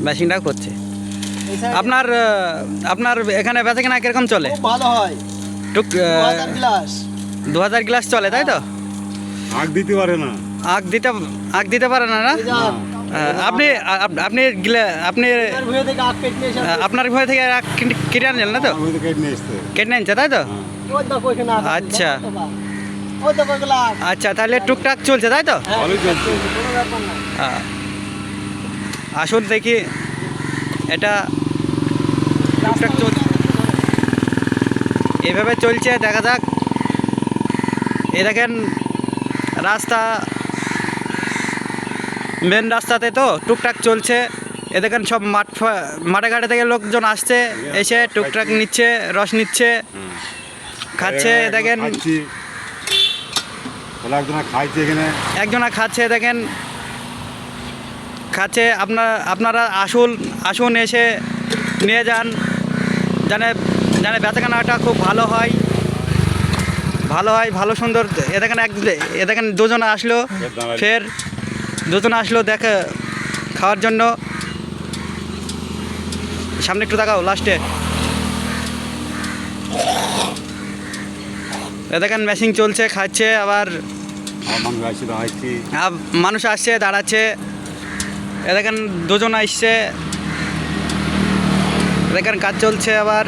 মেশিনটা করছে। আপনার আপনার এখানে বেচা কেনা কিরকম চলে? খুব ভালো হয়। টুক 2000 গ্লাস 2000 গ্লাস চলে, তাই তো? আগ দিতে পারে না। আগ দিতে পারে না না? আপনি আপনি আপনি এর ভুঁয়ে থেকে আখ কেটে নিয়ে এসে আপনার ঘর থেকে আগ কেটে আনলেন না তো? আমি তো কেটে নিয়ে এসছে। কেটে আনছে, তাই তো? ওই দেখো এখানে আখ আছে, আচ্ছা। দেখো তো বা। ওই দেখো এগুলো আখ। আচ্ছা, তাহলে টুকটাক চলছে, তাই তো? হ্যাঁ, ভালোই চলছে। কোনো ব্যাপার না। আসুন দেখি এটা টুকটাক চলছে, এভাবে চলছে, দেখা যাক। এই দেখেন রাস্তা, মেন রাস্তাতে তো টুকটাক চলছে। এ দেখেন সব মাঠে ঘাটে থেকে লোকজন আসছে, এসে টুকটাক নিচ্ছে, রস নিচ্ছে, খাচ্ছে। দেখেন খাচ্ছি। তাহলে একজনা খাইছে এখানে। একজনা খাচ্ছে, দেখেন খাচ্ছে। আপনারা আসুন এসে নিয়ে যান, জানে বেচাকেনাটা খুব ভালো হয়, ভালো সুন্দর। এ দেখেন দুজনে আসলো, ফের দুজনে আসলো দেখে খাওয়ার জন্য। সামনে একটু তাকাও, লাস্টে এ দেখেন মেশিন চলছে, খাচ্ছে, আবার আমার মানুষ আসছে দাঁড়াচ্ছি। মানুষ আসছে, দাঁড়াচ্ছে। এ দেখেন দুজন আসছে, দেখেন কাজ চলছে আবার।